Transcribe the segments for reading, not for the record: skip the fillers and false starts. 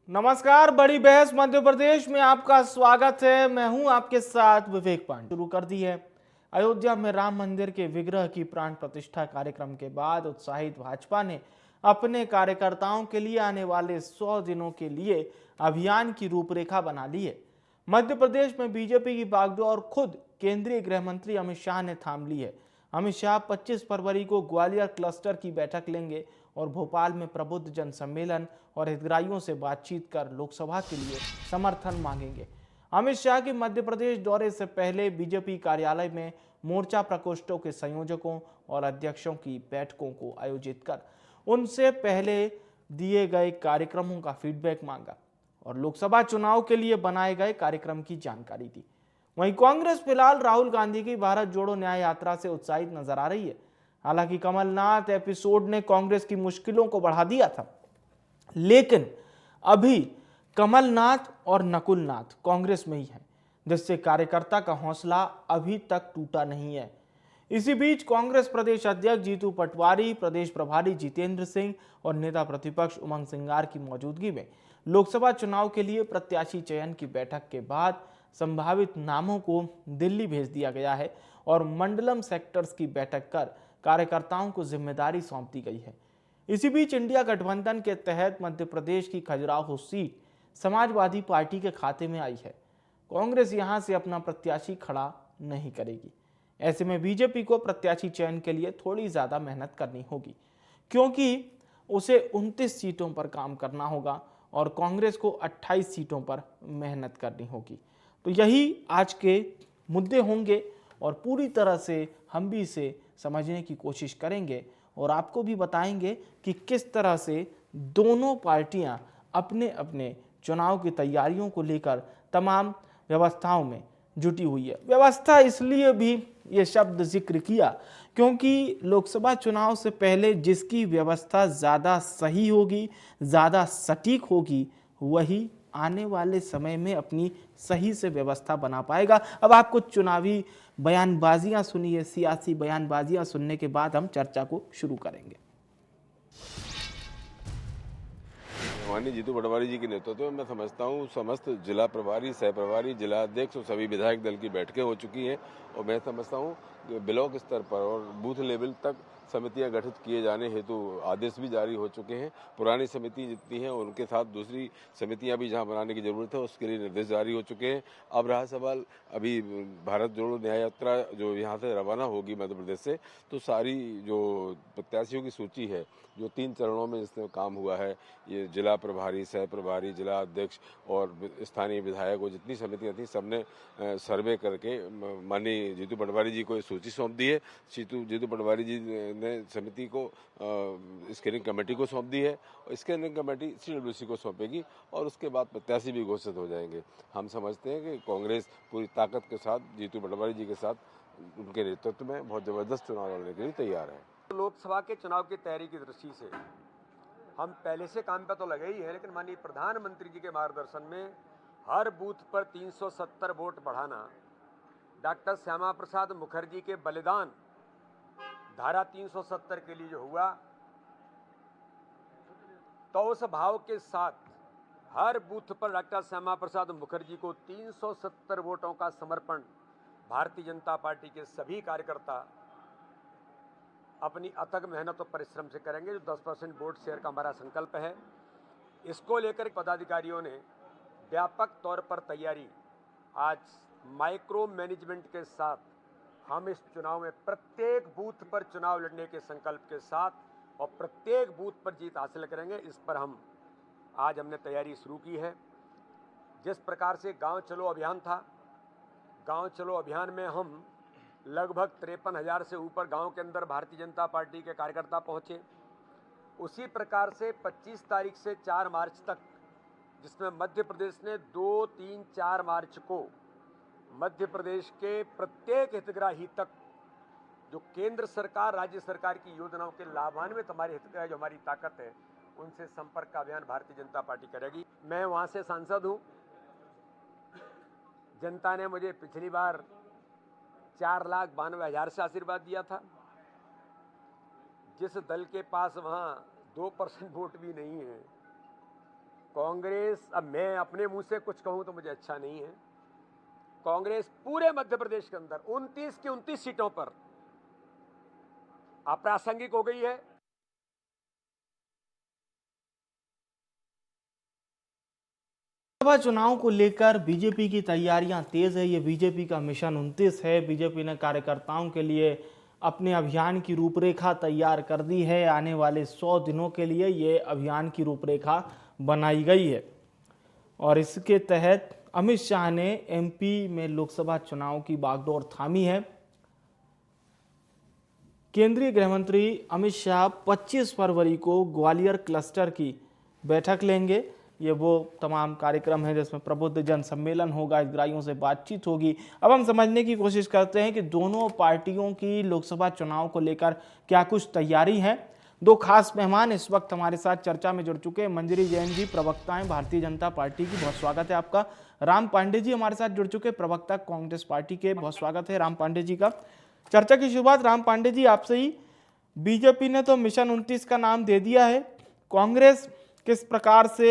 नमस्कार। बड़ी बहस मध्य प्रदेश में आपका स्वागत है। मैं हूं आपके साथ विवेक पांडे। शुरू कर दी है। अयोध्या में राम मंदिर के विग्रह की प्राण प्रतिष्ठा कार्यक्रम के बाद उत्साहित भाजपा ने अपने कार्यकर्ताओं के लिए आने वाले 100 दिनों के लिए अभियान की रूपरेखा बना ली है। मध्य प्रदेश में बीजेपी की बागडोर खुद केंद्रीय गृह मंत्री अमित शाह ने थाम ली है। अमित शाह 25 फरवरी को ग्वालियर क्लस्टर की बैठक लेंगे और भोपाल में प्रबुद्ध जन सम्मेलन और हितग्राहियों से बातचीत कर लोकसभा के लिए समर्थन मांगेंगे। अमित शाह के मध्य प्रदेश दौरे से पहले बीजेपी कार्यालय में मोर्चा प्रकोष्ठों के संयोजकों और अध्यक्षों की बैठकों को आयोजित कर उनसे पहले दिए गए कार्यक्रमों का फीडबैक मांगा और लोकसभा चुनाव के लिए बनाए गए कार्यक्रम की जानकारी दी। वहीं कांग्रेस फिलहाल राहुल गांधी की भारत जोड़ो न्याय यात्रा से उत्साहित नजर आ रही है। हालांकि कमलनाथ एपिसोड ने कांग्रेस की मुश्किलों को बढ़ा दिया था, लेकिन अभी कमलनाथ और नकुलनाथ कांग्रेस में ही हैं, जिससे कार्यकर्ता का हौसला अभी तक टूटा नहीं है। इसी बीच कांग्रेस प्रदेश अध्यक्ष जीतू पटवारी, प्रदेश प्रभारी जितेंद्र सिंह और नेता प्रतिपक्ष उमंग सिंगार की मौजूदगी में लोकसभा चुनाव के लिए प्रत्याशी चयन की बैठक के बाद संभावित नामों को दिल्ली भेज दिया गया है और मंडलम सेक्टर्स की बैठक कर कार्यकर्ताओं को जिम्मेदारी सौंप दी गई है। इसी बीच इंडिया गठबंधन के तहत मध्य प्रदेश की खजुराहो सीट समाजवादी पार्टी के खाते में आई है। कांग्रेस यहां से अपना प्रत्याशी खड़ा नहीं करेगी। ऐसे में बीजेपी को प्रत्याशी चयन के लिए थोड़ी ज्यादा मेहनत करनी होगी, क्योंकि उसे 29 सीटों पर काम करना होगा और कांग्रेस को 28 सीटों पर मेहनत करनी होगी। तो यही आज के मुद्दे होंगे और पूरी तरह से हम भी इसे समझने की कोशिश करेंगे और आपको भी बताएंगे कि किस तरह से दोनों पार्टियां अपने अपने चुनाव की तैयारियों को लेकर तमाम व्यवस्थाओं में जुटी हुई है। व्यवस्था इसलिए भी ये शब्द जिक्र किया क्योंकि लोकसभा चुनाव से पहले जिसकी व्यवस्था ज़्यादा सही होगी, ज़्यादा सटीक होगी, वही आने वाले समय में अपनी सही से व्यवस्था बना पाएगा। अब आप कुछ चुनावी बयानबाजियां सुनिए। सियासी बयानबाजियां सुनने के बाद हम चर्चा को शुरू करेंगे। माननीय जीतू पटवारी जी के नेतृत्व में मैं समझता हूँ समस्त जिला प्रभारी, सह प्रभारी, जिला अध्यक्ष और सभी विधायक दल की बैठकें हो चुकी हैं और मैं समझता हूँ ब्लॉक स्तर पर और बूथ लेवल तक समितियां गठित किए जाने हेतु आदेश भी जारी हो चुके हैं। पुरानी समिति जितनी है उनके साथ दूसरी समितियां भी जहां बनाने की जरूरत है उसके लिए निर्देश जारी हो चुके हैं। अब रहा सवाल अभी भारत जोड़ो न्याय यात्रा जो यहाँ से रवाना होगी मध्य प्रदेश से, तो सारी जो प्रत्याशियों की सूची है जो 3 चरणों में जिसमें काम हुआ है, ये जिला प्रभारी, सह प्रभारी, जिला अध्यक्ष और स्थानीय विधायक वो जितनी समितियां थी सबने सर्वे करके माननीय जीतू पटवारी जी को सूची सौंप दी है। जीतू पटवारी जी ने समिति को स्क्रीनिंग कमेटी को सौंप दी है और स्क्रीनिंग कमेटी CWC को सौंपेगी और उसके बाद प्रत्याशी भी घोषित हो जाएंगे। हम समझते हैं कि कांग्रेस पूरी ताकत के साथ जीतू पटवारी जी के साथ उनके नेतृत्व में बहुत जबरदस्त चुनाव लड़ने के लिए तैयार है। लोकसभा के चुनाव की तैयारी की दृष्टि से हम पहले से काम पे तो लगे ही हैं, लेकिन माननीय प्रधानमंत्री जी के मार्गदर्शन में हर बूथ पर 370 वोट बढ़ाना, डॉक्टर श्यामा प्रसाद मुखर्जी के बलिदान धारा 370 के लिए जो हुआ, तो उस भाव के साथ हर बूथ पर डॉक्टर श्यामा प्रसाद मुखर्जी को 370 वोटों का समर्पण भारतीय जनता पार्टी के सभी कार्यकर्ता अपनी अथक मेहनत और परिश्रम से करेंगे। जो 10% वोट शेयर का हमारा संकल्प है, इसको लेकर पदाधिकारियों ने व्यापक तौर पर तैयारी आज माइक्रो मैनेजमेंट के साथ हम इस चुनाव में प्रत्येक बूथ पर चुनाव लड़ने के संकल्प के साथ और प्रत्येक बूथ पर जीत हासिल करेंगे। इस पर हमने तैयारी शुरू की है। जिस प्रकार से गांव चलो अभियान था, गांव चलो अभियान में हम लगभग 53,000 से ऊपर गांव के अंदर भारतीय जनता पार्टी के कार्यकर्ता पहुंचे। उसी प्रकार से 25 तारीख से 4 मार्च तक, जिसमें मध्य प्रदेश ने 2, 3, 4 मार्च को मध्य प्रदेश के प्रत्येक हितग्राही तक जो केंद्र सरकार, राज्य सरकार की योजनाओं के लाभान्वित हमारे हितग्राही जो हमारी ताकत है, उनसे संपर्क का अभियान भारतीय जनता पार्टी करेगी। मैं वहां से सांसद हूं। जनता ने मुझे पिछली बार 4,92,000 से आशीर्वाद दिया था। जिस दल के पास वहां 2% वोट भी नहीं है, कांग्रेस, अब मैं अपने मुंह से कुछ कहूं तो मुझे अच्छा नहीं है। कांग्रेस पूरे मध्य प्रदेश के अंदर 29 की 29 सीटों पर अप्रासंगिक हो गई है। लोकसभा चुनाव को लेकर बीजेपी की तैयारियां तेज है। ये बीजेपी का मिशन 29 है। बीजेपी ने कार्यकर्ताओं के लिए अपने अभियान की रूपरेखा तैयार कर दी है। आने वाले 100 दिनों के लिए ये अभियान की रूपरेखा बनाई गई है और इसके तहत अमित शाह ने एमपी में लोकसभा चुनाव की बागडोर थामी है। केंद्रीय गृह मंत्री अमित शाह 25 फरवरी को ग्वालियर क्लस्टर की बैठक लेंगे। ये वो तमाम कार्यक्रम है जिसमें प्रबुद्ध जन सम्मेलन होगा, हितग्राहियों से बातचीत होगी। अब हम समझने की कोशिश करते हैं कि दोनों पार्टियों की लोकसभा चुनाव को लेकर क्या कुछ तैयारी है। दो खास मेहमान इस वक्त हमारे साथ चर्चा में जुड़ चुके हैं। मंजरी जैन जी, प्रवक्ता हैं भारतीय जनता पार्टी की, बहुत स्वागत है आपका। राम पांडे जी हमारे साथ जुड़ चुके हैं, प्रवक्ता कांग्रेस पार्टी के, बहुत स्वागत है राम पांडे जी का। चर्चा की शुरुआत राम पांडे जी आपसे ही। बीजेपी ने तो मिशन 29 का नाम दे दिया है, कांग्रेस किस प्रकार से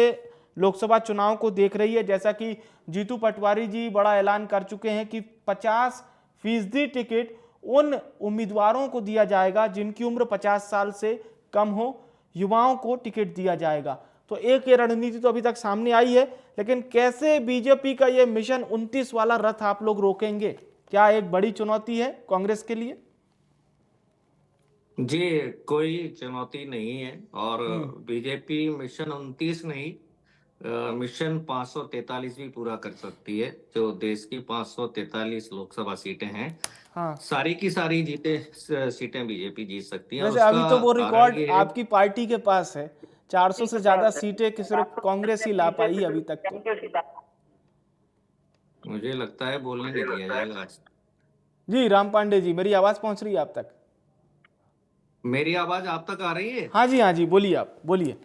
लोकसभा चुनाव को देख रही है? जैसा कि जीतू पटवारी जी बड़ा ऐलान कर चुके हैं कि 50% टिकट उन उम्मीदवारों को दिया जाएगा जिनकी उम्र 50 साल से कम हो, युवाओं को टिकट दिया जाएगा। तो एक ये रणनीति तो अभी तक सामने आई है, लेकिन कैसे बीजेपी का ये मिशन 29 वाला रथ आप लोग रोकेंगे? क्या एक बड़ी चुनौती है कांग्रेस के लिए? जी, कोई चुनौती नहीं है और बीजेपी मिशन 29 नहीं, मिशन 543 भी पूरा कर सकती है। जो देश की 543 लोकसभा सीटें हैं, हाँ, सारी की सारी सीटें बीजेपी जीत सकती है। वैसे अभी तो वो रिकॉर्ड ये है, आपकी पार्टी के पास है, 400 से ज्यादा सीटें कि सिर्फ कांग्रेस ही ला पाई है अभी तक तो। मुझे लगता है बोलने नहीं दिया जाएगा आज। जी राम पांडे जी, मेरी आवाज पहुंच रही है आप तक? मेरी आवाज आप तक आ रही है? हाँ जी, बोलिए, आप बोलिए।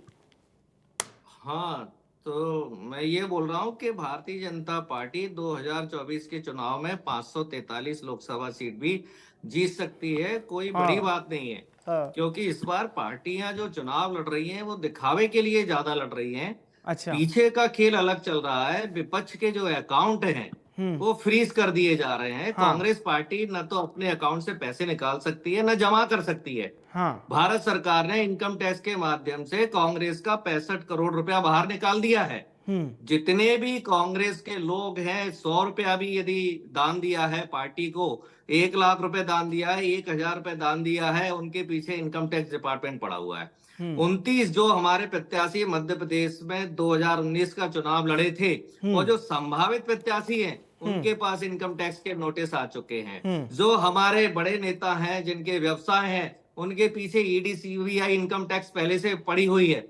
हाँ, तो मैं ये बोल रहा हूँ कि भारतीय जनता पार्टी 2024 के चुनाव में 543 लोकसभा सीट भी जीत सकती है। कोई हाँ, बड़ी बात नहीं है, हाँ, क्योंकि इस बार पार्टियां जो चुनाव लड़ रही हैं वो दिखावे के लिए ज्यादा लड़ रही हैं। अच्छा, पीछे का खेल अलग चल रहा है। विपक्ष के जो अकाउंट हैं वो फ्रीज कर दिए जा रहे हैं। हाँ, कांग्रेस पार्टी न तो अपने अकाउंट से पैसे निकाल सकती है, न जमा कर सकती है। हाँ, भारत सरकार ने इनकम टैक्स के माध्यम से कांग्रेस का 65 करोड़ रुपया बाहर निकाल दिया है। जितने भी कांग्रेस के लोग हैं, 100 रुपया भी यदि दान दिया है पार्टी को, 1 लाख रुपए दान दिया है, 1,000 रुपए दान दिया है, उनके पीछे इनकम टैक्स डिपार्टमेंट पड़ा हुआ है। 29 जो हमारे प्रत्याशी मध्य प्रदेश में 2019 का चुनाव लड़े थे और जो संभावित प्रत्याशी हैं उनके पास इनकम टैक्स के नोटिस आ चुके हैं। जो हमारे बड़े नेता हैं जिनके व्यवसाय हैं उनके पीछे ईडी सीबीआई इनकम टैक्स पहले से पड़ी हुई है।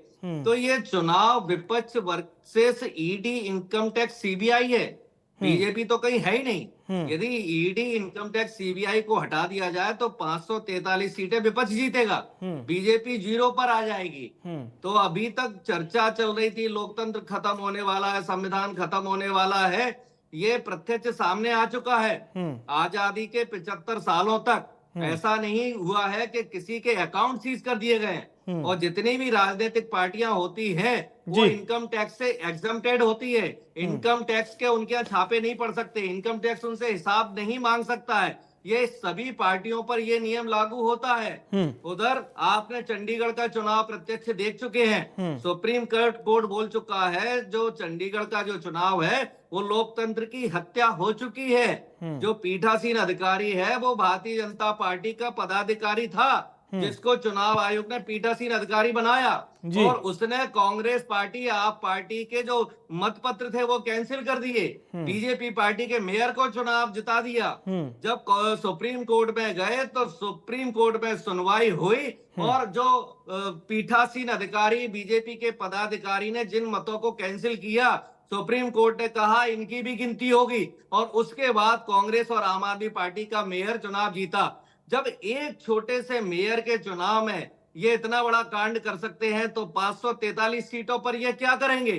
तो ये चुनाव विपक्ष versus ED income tax CBI है, बीजेपी तो कहीं है ही नहीं। यदि ईडी इनकम टैक्स सीबीआई को हटा दिया जाए तो 543 सीटें विपक्ष जीतेगा, बीजेपी 0 पर आ जाएगी। तो अभी तक चर्चा चल रही थी लोकतंत्र खत्म होने वाला है, संविधान खत्म होने वाला है, ये प्रत्यक्ष सामने आ चुका है। आजादी के 75 सालों तक ऐसा नहीं हुआ है कि किसी के अकाउंट सीज कर दिए गए हैं। और जितनी भी राजनीतिक पार्टियां होती हैं वो इनकम टैक्स से एग्जम्प्टेड होती है। इनकम टैक्स के उनके यहाँ छापे नहीं पड़ सकते, इनकम टैक्स उनसे हिसाब नहीं मांग सकता है। ये सभी पार्टियों पर ये नियम लागू होता है। उधर आपने चंडीगढ़ का चुनाव प्रत्यक्ष देख चुके हैं। सुप्रीम कोर्ट बोल चुका है जो चंडीगढ़ का जो चुनाव है वो लोकतंत्र की हत्या हो चुकी है। जो पीठासीन अधिकारी है वो भारतीय जनता पार्टी का पदाधिकारी था जिसको चुनाव आयोग ने पीठासीन अधिकारी बनाया और उसने कांग्रेस पार्टी, आप पार्टी के जो मतपत्र थे वो कैंसिल कर दिए। बीजेपी पार्टी के मेयर को चुनाव जिता दिया। जब सुप्रीम कोर्ट में गए तो सुप्रीम कोर्ट में सुनवाई हुई और जो पीठासीन अधिकारी बीजेपी के पदाधिकारी ने जिन मतों को कैंसिल किया, सुप्रीम कोर्ट ने कहा इनकी भी गिनती होगी और उसके बाद कांग्रेस और आम आदमी पार्टी का मेयर चुनाव जीता। जब एक छोटे से मेयर के चुनाव में ये इतना बड़ा कांड कर सकते हैं तो 543 सीटों पर ये क्या करेंगे?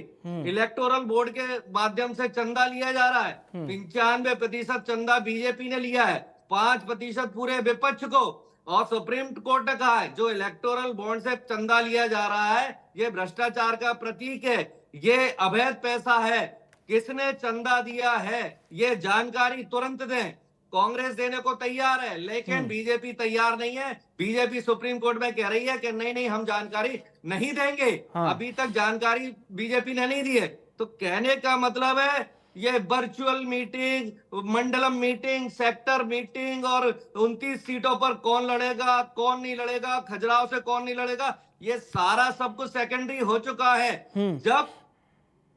इलेक्टोरल बोर्ड के माध्यम से चंदा लिया जा रहा है। 95% चंदा बीजेपी ने लिया है, 5% पूरे विपक्ष को। और सुप्रीम कोर्ट ने कहा है जो इलेक्टोरल बॉन्ड से चंदा लिया जा रहा है ये भ्रष्टाचार का प्रतीक है। ये अवैध पैसा है, किसने चंदा दिया है, ये जानकारी तुरंत दें। कांग्रेस देने को तैयार है, लेकिन बीजेपी तैयार नहीं है। बीजेपी सुप्रीम कोर्ट में कह रही है कि नहीं नहीं, हम जानकारी नहीं देंगे। हाँ। अभी तक जानकारी बीजेपी ने नहीं दी है। तो कहने का मतलब है ये virtual meeting, Mandalam meeting, sector meeting और 29 सीटों पर कौन लड़ेगा कौन नहीं लड़ेगा, खजुराहो से कौन नहीं लड़ेगा, ये सारा सब कुछ सेकेंडरी हो चुका है। जब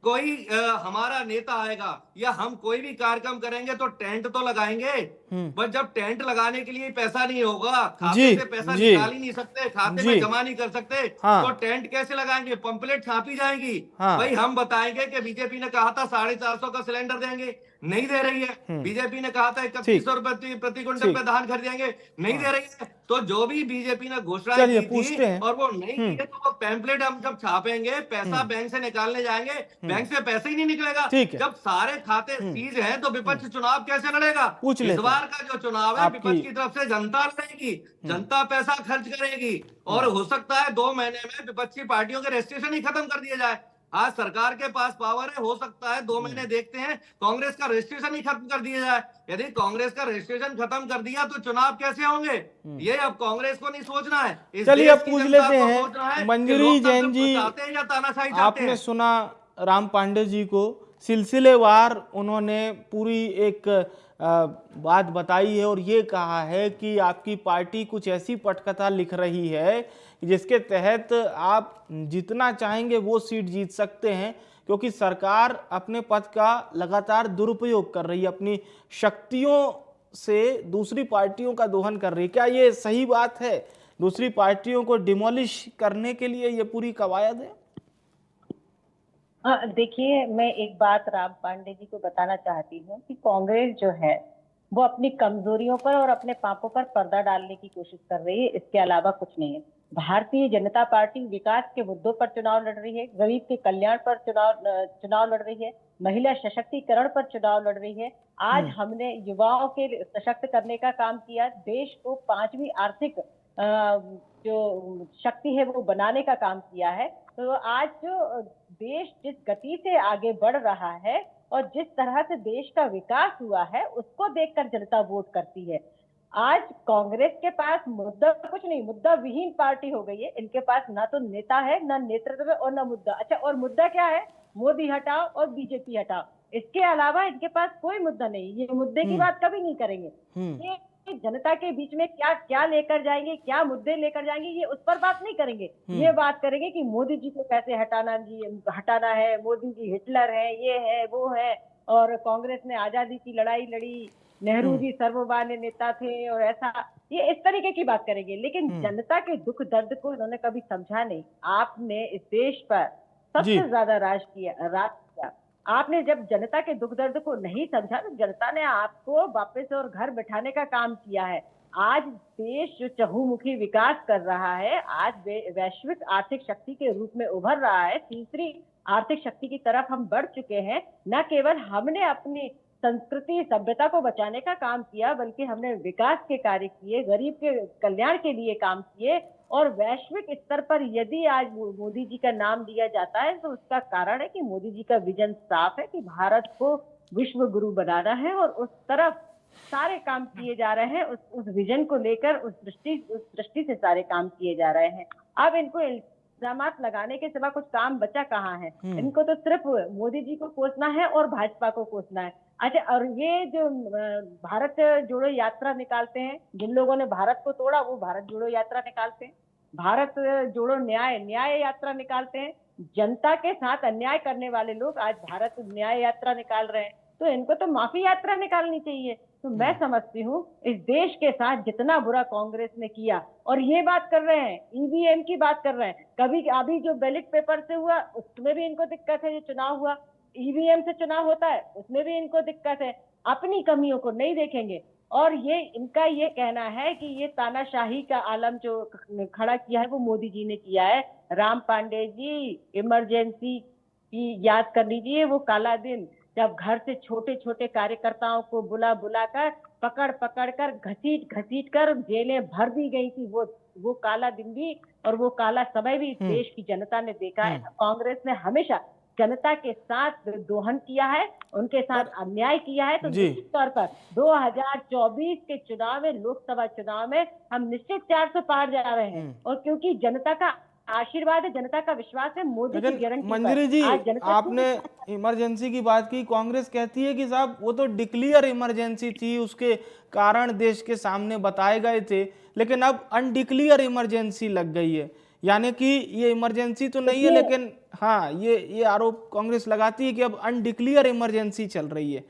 कोई हमारा नेता आएगा या हम कोई भी कार्यक्रम करेंगे तो टेंट तो लगाएंगे, बट जब टेंट लगाने के लिए पैसा नहीं होगा, खाते से पैसा निकाल ही नहीं सकते, खाते में जमा नहीं कर सकते, तो टेंट कैसे लगाएंगे? पंपलेट छापी जाएंगी। भाई हम बताएंगे कि बीजेपी ने कहा था 450 का सिलेंडर देंगे, नहीं दे रही है। बीजेपी ने कहा था 3100 रुपए प्रति क्विंटल पे धान खरीदेंगे, नहीं दे रही है। तो जो भी बीजेपी ने घोषणा की थी और वो नहीं की है, तो वो पैम्पलेट हम जब छापेंगे, पैसा बैंक से निकालने जाएंगे, बैंक से पैसे ही नहीं निकलेगा। जब सारे खाते सीज हैं तो विपक्ष चुनाव कैसे लड़ेगा? इस बार का जो चुनाव है विपक्ष की तरफ से जनता लड़ेगी, जनता पैसा खर्च करेगी, और हो सकता है 2 महीने में विपक्षी पार्टियों के रजिस्ट्रेशन ही खत्म कर दिए जाए। आज सरकार के पास पावर है, हो सकता है 2 महीने देखते हैं कांग्रेस का रजिस्ट्रेशन ही खत्म कर दिया जाए। यदि कांग्रेस का रजिस्ट्रेशन खत्म कर दिया तो चुनाव कैसे होंगे? ये अब कांग्रेस को नहीं सोचना है। चलिए अब पूछ लेते हैं मंजरी जैन जी, या तानाशाही चाहते आपने हैं? सुना राम पांडे जी को, सिलसिलेवार उन्होंने पूरी एक बात बताई है और ये कहा है कि आपकी पार्टी कुछ ऐसी पटकथा लिख रही है जिसके तहत आप जितना चाहेंगे वो सीट जीत सकते हैं, क्योंकि सरकार अपने पद का लगातार दुरुपयोग कर रही है, अपनी शक्तियों से दूसरी पार्टियों का दोहन कर रही है। क्या ये सही बात है? दूसरी पार्टियों को डिमोलिश करने के लिए ये पूरी कवायद है? देखिए, मैं एक बात राम पांडे जी को बताना चाहती हूँ कि कांग्रेस जो है वो अपनी कमजोरियों पर और अपने पापों पर पर्दा डालने की कोशिश कर रही है, इसके अलावा कुछ नहीं है। भारतीय जनता पार्टी विकास के मुद्दों पर चुनाव लड़ रही है, गरीब के कल्याण पर चुनाव लड़ रही है, महिला सशक्तिकरण पर चुनाव लड़ रही है। आज हमने युवाओं के सशक्त करने का काम किया, देश को 5वीं आर्थिक जो शक्ति है वो बनाने का काम किया है। तो आज जो देश जिस गति से आगे बढ़ रहा है और जिस तरह से देश का विकास हुआ है, उसको देखकर जनता वोट करती है। आज कांग्रेस के पास मुद्दा कुछ नहीं, मुद्दा विहीन पार्टी हो गई है। इनके पास ना तो नेता है, ना नेतृत्व है और ना मुद्दा। अच्छा, और मुद्दा क्या है? मोदी हटाओ और बीजेपी हटाओ, इसके अलावा इनके पास कोई मुद्दा नहीं। ये मुद्दे की बात कभी नहीं करेंगे। ये जनता के बीच में क्या क्या लेकर जाएंगे, क्या मुद्दे लेकर जाएंगे, ये उस पर बात नहीं करेंगे। ये बात करेंगे कि मोदी जी को कैसे हटाना है, मोदी जी हिटलर है, ये है वो है, और कांग्रेस ने आजादी की लड़ाई लड़ी, नेहरू जी सर्वमान्य नेता थे, और ऐसा ये इस तरीके की बात करेंगे। लेकिन जनता के दुख दर्द को इन्होंने कभी समझा नहीं। आपने इस देश पर सबसे ज्यादा राज किया। आपने जब जनता के दुख दर्द को नहीं समझा तो जनता ने आपको वापस और घर बैठाने का काम किया है। आज देश जो चहुमुखी विकास कर रहा है, आज वैश्विक आर्थिक शक्ति के रूप में उभर रहा है, तीसरी आर्थिक शक्ति की तरफ हम बढ़ चुके हैं। न केवल हमने अपनी संस्कृति सभ्यता को बचाने का काम किया, बल्कि हमने विकास के कार्य किए, गरीब के कल्याण के लिए काम किए। और वैश्विक स्तर पर यदि आज मोदी जी का नाम दिया जाता है तो उसका कारण है कि मोदी जी का विजन साफ है कि भारत को विश्व गुरु बनाना है, और उस तरफ सारे काम किए जा रहे हैं। उस विजन को लेकर उस दृष्टि से सारे काम किए जा रहे हैं। अब इनको इल्जामात लगाने के सिवा कुछ काम बचा कहाँ है? इनको तो सिर्फ मोदी जी को कोसना है और भाजपा को कोसना है। अच्छा, और ये जो भारत जोड़ो यात्रा निकालते हैं, जिन लोगों ने भारत को तोड़ा वो भारत जोड़ो यात्रा निकालते हैं, भारत जोड़ो न्याय यात्रा निकालते हैं। जनता के साथ अन्याय करने वाले लोग आज भारत न्याय यात्रा निकाल रहे हैं, तो इनको तो माफी यात्रा निकालनी चाहिए। तो मैं समझती हूँ इस देश के साथ जितना बुरा कांग्रेस ने किया, और ये बात कर रहे हैं, ईवीएम की बात कर रहे हैं, कभी अभी जो बैलेट पेपर से हुआ उसमें भी इनको दिक्कत है। जो चुनाव हुआ, ईवीएम से चुनाव होता है, उसमें भी इनको दिक्कत है। अपनी कमियों को नहीं देखेंगे। और ये इनका ये कहना है कि ये तानाशाही का आलम जो खड़ा किया है वो मोदी जी ने किया है। राम पांडे जी, इमरजेंसी की याद कर लीजिए, वो काला दिन जब घर से छोटे छोटे कार्यकर्ताओं को बुला कर पकड़ कर घसीट कर जेलें भर दी गई थी। वो काला दिन भी और वो काला समय भी इस देश की जनता ने देखा है। कांग्रेस ने हमेशा जनता के साथ दोहन किया है, उनके साथ अन्याय किया है, तो जी। निश्चित तौर पर 2024 के चुनाव में, लोकसभा चुनाव में हम निश्चित 400 पार जा रहे हैं। और क्योंकि जनता का आशीर्वाद है, जनता का विश्वास है मोदी की लेकिन गारंटी मंजरी जी, आपने इमरजेंसी की बात की, कांग्रेस कहती है कि साहब वो तो डिक्लेयर इमरजेंसी थी, उसके कारण देश के सामने बताए गए थे, लेकिन अब अनडिक्लेयर इमरजेंसी लग गई है, यानी कि ये इमरजेंसी तो नहीं है, लेकिन हाँ ये आरोप कांग्रेस लगाती है कि अब अनडिक्लेयर इमरजेंसी चल रही है।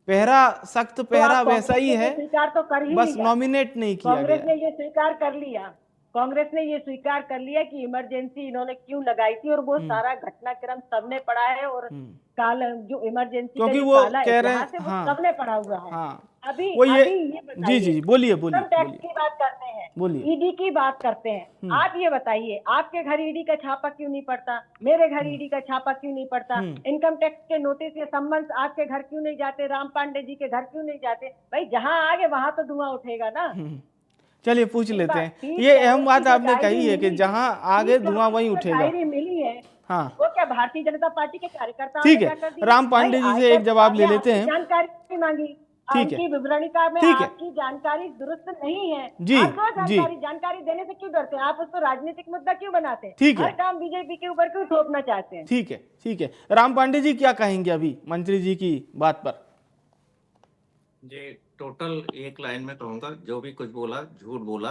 पहरा, सख्त पहरा वैसा ही है, स्वीकार तो कर ही बस लिया। नॉमिनेट नहीं किया कांग्रेस गया। ने ये स्वीकार कर लिया, कांग्रेस ने ये स्वीकार कर लिया कि इमरजेंसी इन्होंने क्यों लगाई थी, और वो सारा घटनाक्रम सबने पढ़ा है, और काल जो इमरजेंसी का क्योंकि जो वो काला कह रहे इतिहास है हैं, वो हाँ, सबने पढ़ा हुआ है। हाँ, अभी वो ये ये बताइए, जी बोलिए इनकम टैक्स बोलिए की बात करते हैं, बोलिए। ईडी की बात करते हैं। आप ये बताइए, आपके घर ईडी का छापा क्यों नहीं पड़ता, मेरे घर ईडी का छापा क्यों नहीं पड़ता, इनकम टैक्स के नोटिस या सम्मन्स आपके घर क्यों नहीं जाते, राम पांडे जी के घर क्यों नहीं जाते? भाई जहां आगे वहां तो धुआं उठेगा ना। चलिए पूछ लेते हैं, ये अहम बात आपने कही है कि जहां आगे धुआं वहीं उठेगा। डायरी मिली है, हाँ, वो क्या भारतीय जनता पार्टी के कार्यकर्ताओं ठीक ने है, क्या कर दिया? राम पांडे जी से एक जवाब ले लेते हैं। जानकारी मांगी, ठीक है, उनकी विवरणिका में ठीक है। आपकी जानकारी दुरुस्त नहीं है। जी, आप क्यों जी। जानकारी देने से क्यों डरते हैं? आप उसको राजनीतिक मुद्दा क्यों बनाते हैं? ठीक है। हर काम बीजेपी के ऊपर क्यों थोपना चाहते हैं? ठीक है। राम पांडे जी क्या कहेंगे अभी मंत्री जी की बात पर? जी, टोटल एक लाइन में कहूंगा, जो भी कुछ बोला झूठ बोला,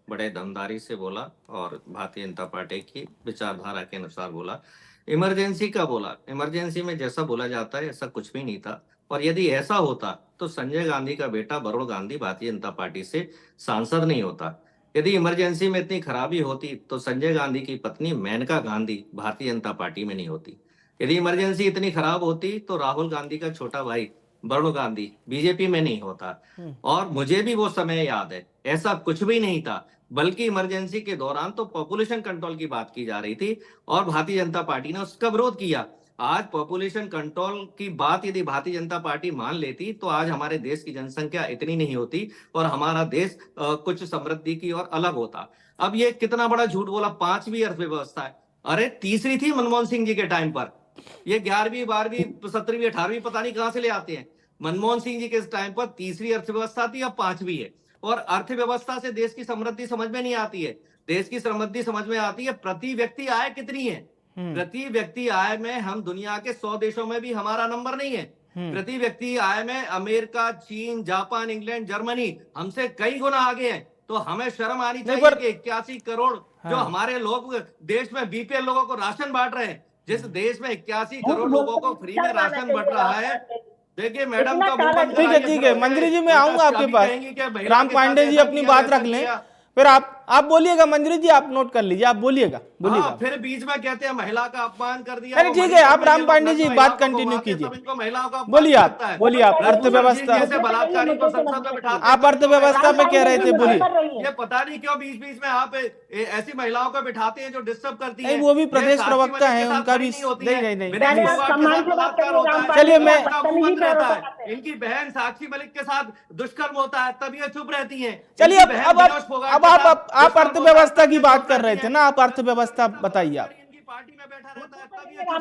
बड़े दमदारी से बोला, और भारतीय जनता पार्टी की विचारधारा के अनुसार बोला। इमरजेंसी का बोला, इमरजेंसी में जैसा बोला जाता है ऐसा कुछ भी नहीं था, और यदि ऐसा होता तो संजय गांधी का बेटा वरुण गांधी भारतीय जनता पार्टी से सांसद नहीं होता। यदि इमरजेंसी में इतनी खराबी होती तो संजय गांधी की पत्नी मेनका गांधी भारतीय जनता पार्टी में नहीं होती। यदि इमरजेंसी इतनी खराब होती तो राहुल गांधी का छोटा भाई वरुण गांधी बीजेपी में नहीं होता। और मुझे भी वो समय याद है, ऐसा कुछ भी नहीं था, बल्कि इमरजेंसी के दौरान तो पॉपुलेशन कंट्रोल की बात की जा रही थी और भारतीय जनता पार्टी ने उसका विरोध किया। आज पॉपुलेशन कंट्रोल की बात यदि भारतीय जनता पार्टी मान लेती तो आज हमारे देश की जनसंख्या इतनी नहीं होती और हमारा देश कुछ समृद्धि की ओर अलग होता। अब ये कितना बड़ा झूठ बोला, 5वीं अर्थव्यवस्था है, अरे तीसरी थी मनमोहन सिंह जी के टाइम पर। ये 11वीं 12वीं 17वीं 18वीं पता नहीं कहां से ले आते हैं। मनमोहन सिंह जी के टाइम पर तीसरी अर्थव्यवस्था थी, अब 5वीं है। और अर्थव्यवस्था से देश की समृद्धि समझ में नहीं आती है, देश की समृद्धि समझ में आती है प्रति व्यक्ति आय कितनी है। प्रति व्यक्ति आय में हम दुनिया के 100 देशों में भी हमारा नंबर नहीं है। प्रति व्यक्ति आय में अमेरिका, चीन, जापान, इंग्लैंड, जर्मनी हमसे कई गुना आगे हैं। तो हमें शर्म आनी चाहिए कि 81 करोड़ जो हमारे लोग देश में बीपीएल लोगों को राशन बांट रहे हैं, जिस देश में 81 करोड़ लोगों को फ्री में राशन बंट रहा है। देखिए मैडम का मुंह बंद कराइए। ठीक है मंत्री जी, मैं आऊंगा आपके पास। राम पांडे जी अपनी बात रख लें, फिर आप बोलिएगा। मंत्री जी आप नोट कर लीजिए, आप बोलिएगा। फिर बीच में कहते हैं महिला का अपमान कर दिया। अरे ठीक है, आप राम पांडे जी बात कंटिन्यू कीजिए, बोलिए आप अर्थव्यवस्था, आप अर्थव्यवस्था पे कह रहे थे, बोलिए। ये पता नहीं क्यों बीच बीच में आप ऐसी महिलाओं को बिठाते हैं जो डिस्टर्ब करती हैं। वो भी प्रदेश प्रवक्ता है, उनका भी नहीं। चलिए मैं इनकी बहन साक्षी मलिक के साथ दुष्कर्म होता है तब ये चुप रहती हैं। चलिए अब आप अर्थव्यवस्था की बात कर रहे थे ना, आप अर्थव्यवस्था बताइए आप।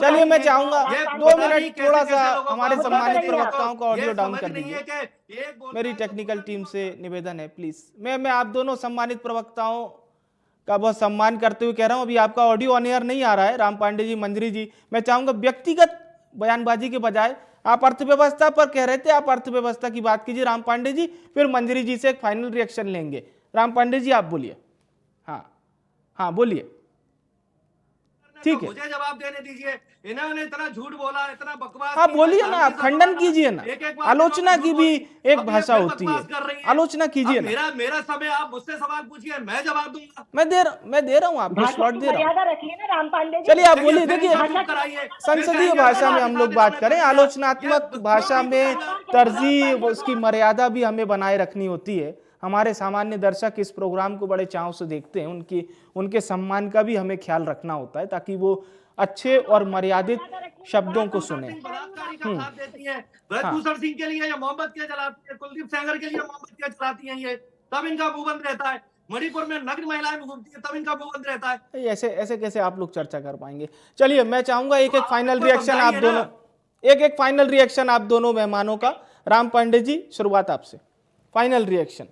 चलिए मैं चाहूंगा 2 मिनट थोड़ा सा हमारे सम्मानित प्रवक्ताओं का ऑडियो डाउन कर दीजिए। मेरी टेक्निकल टीम से निवेदन है, प्लीज। मैं आप दोनों सम्मानित प्रवक्ताओं का बहुत सम्मान करते हुए कह रहा हूं, अभी आपका ऑडियो ऑन एयर नहीं आ रहा है। राम पांडे जी, मंजरी जी, मैं चाहूंगा व्यक्तिगत बयानबाजी के बजाय आप अर्थव्यवस्था पर कह रहे थे, आप अर्थव्यवस्था की बात कीजिए राम पांडे जी, फिर मंजरी जी से एक फाइनल रिएक्शन लेंगे। राम पांडे जी आप बोलिए। हाँ बोलिए। ठीक है, मुझे जवाब देने दीजिए। इन्होंने इतना झूठ बोला, इतना बकवास। आप बोलिए ना, आप खंडन कीजिए ना। आलोचना की भी एक भाषा होती है, आलोचना कीजिए ना। मेरा समय, आप मुझसे सवाल पूछिए, मैं जवाब दूंगा। मैं दे रहा हूँ आपको स्लॉट दे रहा हूँ। रखिए ना राम पांडे जी। चलिए आप बोलिए। देखिए संसदीय भाषा में हम लोग बात करें, आलोचनात्मक भाषा में तरजीह, उसकी मर्यादा भी हमें बनाए रखनी होती है। हमारे सामान्य दर्शक इस प्रोग्राम को बड़े चाव से देखते हैं, उनके सम्मान का भी हमें ख्याल रखना होता है ताकि वो अच्छे और मर्यादित शब्दों को सुने। ब्रजभूषण सिंह के लिए या मोहम्मद के चलाती है, कुलदीप सेंगर के लिए मोहम्मद के चलाती हैं, ये तब इनका मुंह बंद रहता है। मणिपुर में नग्न महिलाएं घूमती है तब इनका मुंह बंद रहता है। ऐसे ऐसे कैसे आप लोग चर्चा कर पाएंगे? चलिए मैं चाहूंगा एक एक फाइनल आपको रिएक्शन आप समझाइए ना। दोनों, एक एक फाइनल रिएक्शन आप दोनों मेहमानों का। राम पांडे जी, शुरुआत आपसे, फाइनल रिएक्शन।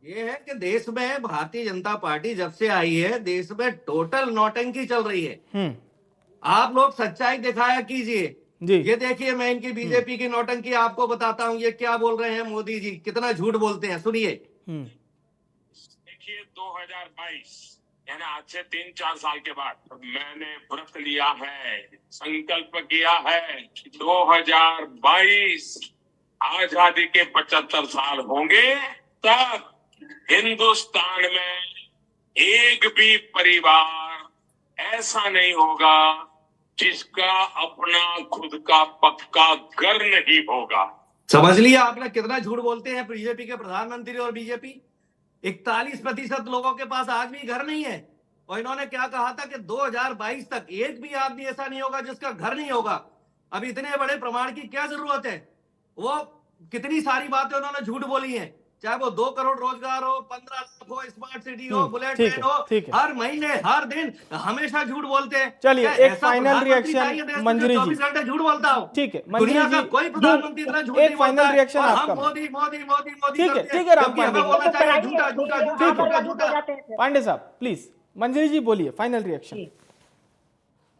ये है कि देश में भारतीय जनता पार्टी जब से आई है, देश में टोटल नौटंकी चल रही है। आप लोग सच्चाई दिखाया कीजिए जी। ये देखिए, मैं इनकी बीजेपी की नौटंकी आपको बताता हूँ। ये क्या बोल रहे हैं मोदी जी, कितना झूठ बोलते हैं, सुनिए। देखिए 2022 यानी आज से 3-4 साल के बाद मैंने व्रत लिया है, संकल्प किया है 2022 आजादी के 75 साल होंगे तब हिंदुस्तान में एक भी परिवार ऐसा नहीं होगा जिसका अपना खुद का पक्का घर नहीं होगा। समझ लिया आपने कितना झूठ बोलते हैं बीजेपी के प्रधानमंत्री और बीजेपी। 41% लोगों के पास आज भी घर नहीं है, और इन्होंने क्या कहा था कि 2022 तक एक भी आदमी ऐसा नहीं होगा जिसका घर नहीं होगा। अब इतने बड़े प्रमाण की क्या जरूरत है? वो कितनी सारी बातें उन्होंने झूठ बोली हैं, चाहे वो 2 करोड़ रोजगार हो, 15 लाख हो, स्मार्ट सिटी हो, बुलेट ट्रेन हो, हर महीने हर दिन हमेशा झूठ बोलते हैं। चलिए एक फाइनल रिएक्शन मंजरी जी। 24 घंटे झूठ बोलता हूं। ठीक है दुनिया का कोई प्रधानमंत्री इतना झूठ नहीं एक फाइनल रिएक्शन आपका। मोदी मोदी मोदी मोदी ठीक है, ठीक है राम पांडे बोलना चाहिए झूठा झूठा झूठा झूठा। पांडे साहब प्लीज, मंजरी जी बोलिए फाइनल रिएक्शन।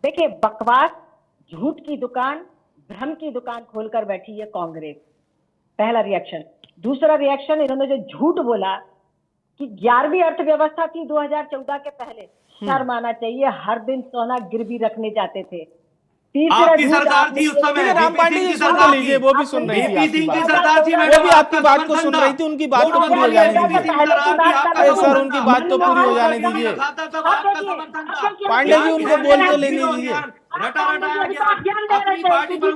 देखिए, बकवास, झूठ की दुकान, भ्रम की दुकान खोलकर बैठी है कांग्रेस। पहला रिएक्शन। दूसरा रिएक्शन, इन्होंने जो झूठ बोला कि 11वीं अर्थव्यवस्था थी 2014 के पहले, शर्म आना चाहिए। हर दिन सोना गिरवी रखने जाते थे। आपकी सरकार थी उस समय, राम पांडे जी सुन तो लीजिए, वो भी सुन रही थी आपकी बात, वो भी आपकी बात को सुन रही थी, उनकी बात तो पूरी हो जाने दीजिए। अरे सर उनकी बात तो पूरी हो जाने दीजिए। पांडे जी उनको बोल तो लेने दीजिए,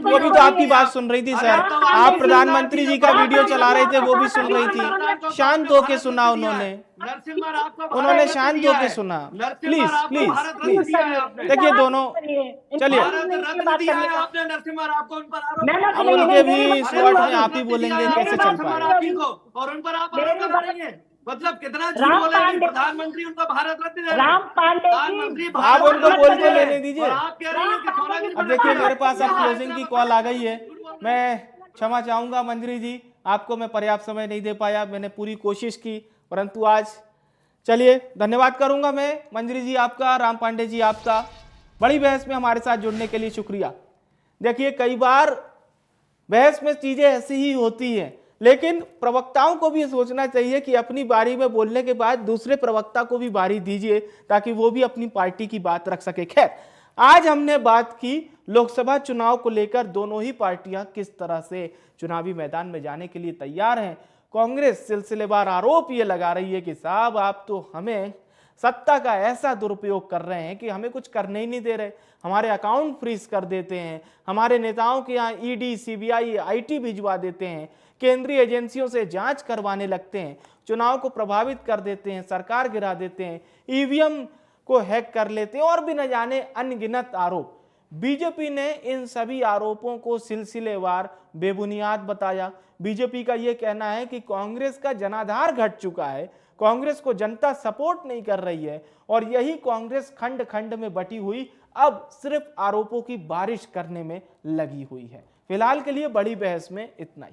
वो भी तो आपकी बात सुन रही थी सर। आप प्रधानमंत्री जी का वीडियो चला रहे थे, वो भी सुन रही थी। शांत होके सुना उन्होंने शांत होके सुना। प्लीज प्लीज प्लीज देखिए दोनों, चलिए अब उनके भी स्लॉट में आप ही बोलेंगे, कैसे चल पाएगा? और उन पर आप आरोप कर रही हैं। मतलब कितना झूठ बोलेंगे, प्रधानमंत्री उनका भारत रत्न दे रहे हैं। राम पांडे प्रधानमंत्री आप उनको बोलते लेने दीजिए। आप कह रही हैं कि सोना की अब देखिए मेरे पास अब क्लोजिंग की कॉल आ गई है, मैं क्षमा चाहूंगा मंजरी जी, आपको मैं पर्याप्त समय नहीं दे पाया, मैंने पूरी कोशिश की, परंतु आज चलिए धन्यवाद करूंगा मैं मंजरी जी आपका, राम पांडे जी आपका, बड़ी बहस में हमारे साथ जुड़ने के लिए शुक्रिया। देखिए कई बार बहस में चीजें ऐसी ही होती हैं, लेकिन प्रवक्ताओं को भी सोचना चाहिए कि अपनी बारी में बोलने के बाद दूसरे प्रवक्ता को भी बारी दीजिए, ताकि वो भी अपनी पार्टी की बात रख सके। खैर, आज हमने बात की लोकसभा चुनाव को लेकर, दोनों ही पार्टियां किस तरह से चुनावी मैदान में जाने के लिए तैयार हैं। कांग्रेस सिलसिलेवार आरोप ये लगा रही है कि साहब आप तो हमें सत्ता का ऐसा दुरुपयोग कर रहे हैं कि हमें कुछ करने ही नहीं दे रहे, हमारे अकाउंट फ्रीज कर देते हैं, हमारे नेताओं के यहाँ ईडी, सीबीआई, आईटी भिजवा देते हैं, केंद्रीय एजेंसियों से जांच करवाने लगते हैं, चुनाव को प्रभावित कर देते हैं, सरकार गिरा देते हैं, ईवीएम को हैक कर लेते हैं, और भी न जाने अनगिनत आरोप। बीजेपी ने इन सभी आरोपों को सिलसिलेवार बेबुनियाद बताया। बीजेपी का यह कहना है कि कांग्रेस का जनाधार घट चुका है, कांग्रेस को जनता सपोर्ट नहीं कर रही है, और यही कांग्रेस खंड खंड में बटी हुई अब सिर्फ आरोपों की बारिश करने में लगी हुई है। फिलहाल के लिए बड़ी बहस में इतना ही।